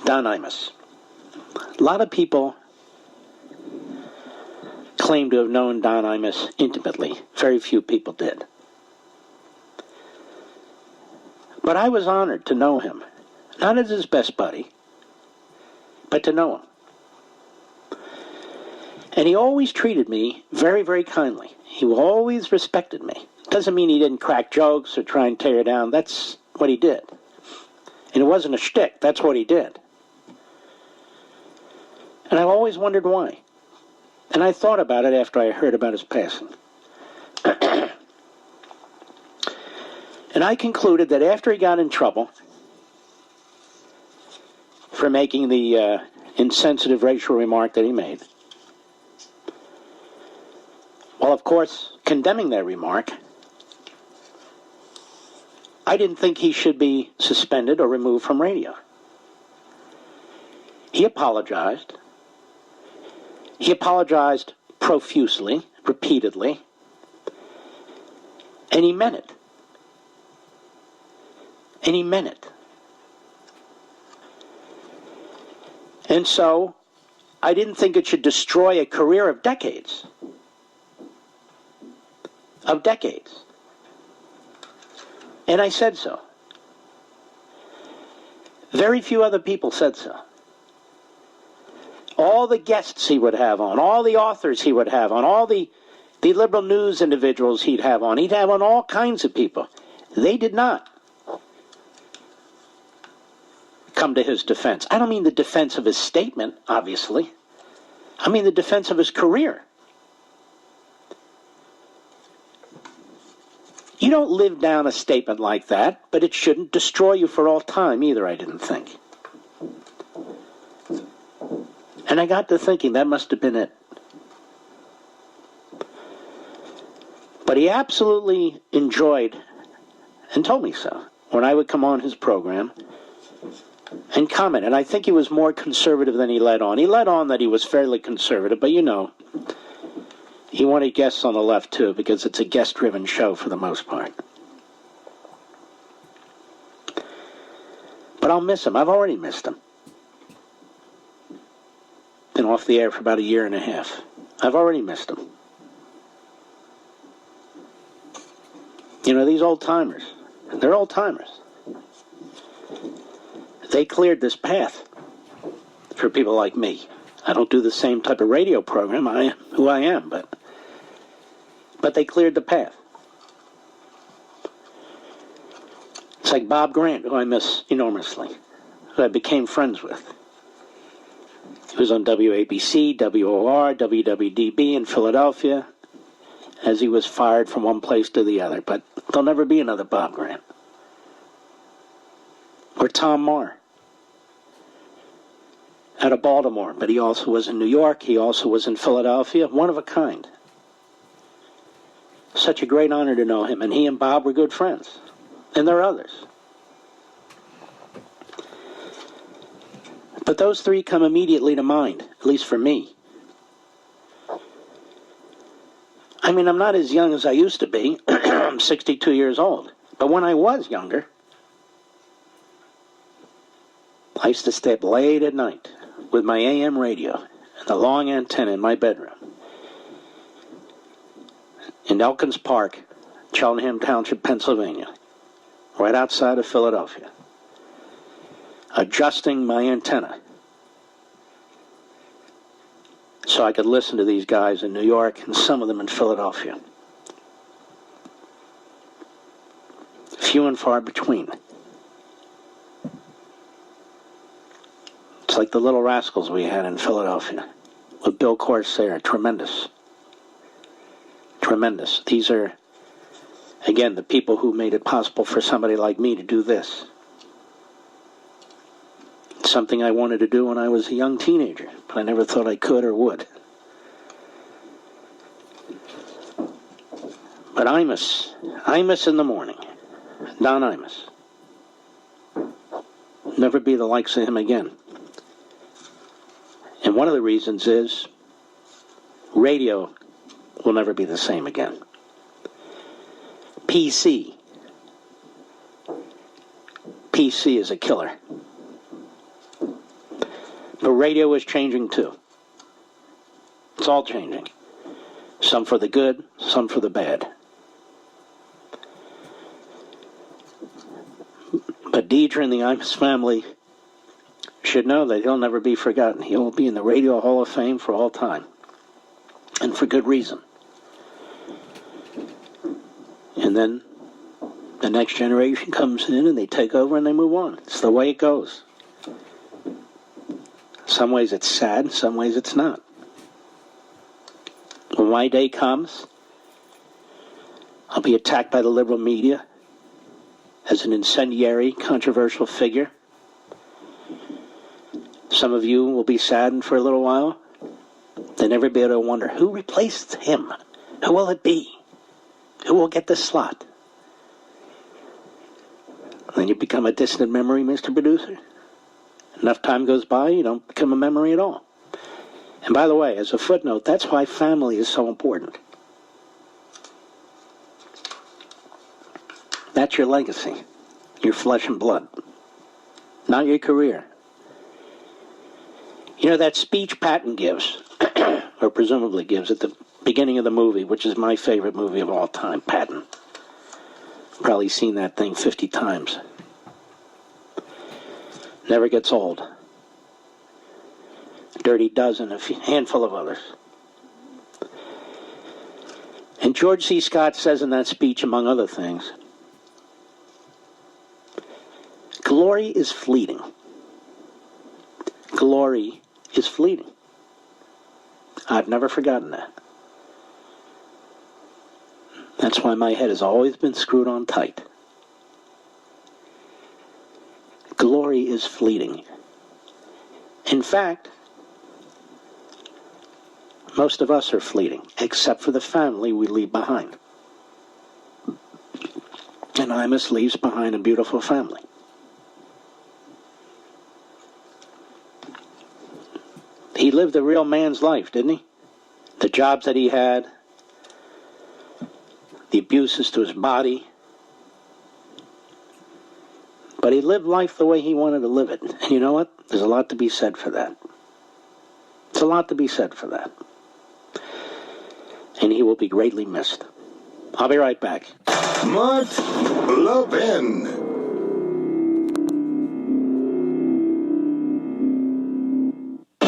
Don Imus. A lot of people claim to have known Don Imus intimately. Very few people did. But I was honored to know him, not as his best buddy, but to know him. And he always treated me very, very kindly. He always respected me. Doesn't mean he didn't crack jokes or try and tear you down. That's what he did. And it wasn't a shtick. That's what he did. And I always wondered why. And I thought about it after I heard about his passing. And I concluded that after he got in trouble for making the insensitive racial remark that he made, well, of course, condemning that remark, I didn't think he should be suspended or removed from radio. He apologized. He apologized profusely, repeatedly, and he meant it. And he meant it. And so, I didn't think it should destroy a career of decades. Of decades. And I said so. Very few other people said so. All the guests he would have on, all the authors he would have on, all the liberal news individuals he'd have on all kinds of people. They did not come to his defense. I don't mean the defense of his statement, obviously. I mean the defense of his career. You don't live down a statement like that, but it shouldn't destroy you for all time either, I didn't think. And I got to thinking that must have been it. But he absolutely enjoyed, and told me so, when I would come on his program and comment. And I think he was more conservative than he let on. He let on that he was fairly conservative, but you know, he wanted guests on the left too, because it's a guest-driven show for the most part. But I'll miss him. I've already missed him. Been off the air for about a year and a half. I've already missed him. You know, these old-timers, they're old-timers. They cleared this path for people like me. I don't do the same type of radio program. I am who I am, but they cleared the path. It's like Bob Grant, who I miss enormously, who I became friends with. He was on WABC, WOR, WWDB in Philadelphia, as he was fired from one place to the other. But there'll never be another Bob Grant. Or Tom Marr, out of Baltimore, but he also was in New York, he also was in Philadelphia, one of a kind. Such a great honor to know him, and he and Bob were good friends. And there are others. But those three come immediately to mind, at least for me. I mean, I'm not as young as I used to be. I'm 62 years old. But when I was younger, I used to stay up late at night with my AM radio and the long antenna in my bedroom in Elkins Park, Cheltenham Township, Pennsylvania, right outside of Philadelphia, adjusting my antenna so I could listen to these guys in New York and some of them in Philadelphia. Few and far between. It's like the Little Rascals we had in Philadelphia with Bill Corsair. Tremendous. Tremendous. These are, again, the people who made it possible for somebody like me to do this. It's something I wanted to do when I was a young teenager, but I never thought I could or would. But Imus in the morning, Don Imus. Never be the likes of him again. And one of the reasons is radio will never be the same again. PC is a killer. But radio is changing too. It's all changing. Some for the good, some for the bad. But Deidre and the Imus family should know that he'll never be forgotten. He will be in the Radio Hall of Fame for all time. And for good reason. And then the next generation comes in and they take over and they move on. It's the way it goes. Some ways it's sad, some ways it's not. When my day comes, I'll be attacked by the liberal media as an incendiary, controversial figure. Some of you will be saddened for a little while. Then everybody will wonder, who replaced him? Who will it be? Who will get the slot? Then you become a distant memory, Mr. Producer. Enough time goes by, you don't become a memory at all. And by the way, as a footnote, that's why family is so important. That's your legacy, your flesh and blood, not your career. You know, that speech Patton gives, or presumably gives at the beginning of the movie, which is my favorite movie of all time, Patton. Probably seen that thing 50 times. Never gets old. Dirty Dozen, a handful of others. And George C. Scott says in that speech, among other things, glory is fleeting. Glory is fleeting. I've never forgotten that. That's why my head has always been screwed on tight. Glory is fleeting. In fact, most of us are fleeting, except for the family we leave behind. And Imus leaves behind a beautiful family. He lived a real man's life, didn't he? The jobs that he had, the abuses to his body. But he lived life the way he wanted to live it. And you know what? There's a lot to be said for that. There's a lot to be said for that. And he will be greatly missed. I'll be right back. Mark Levin.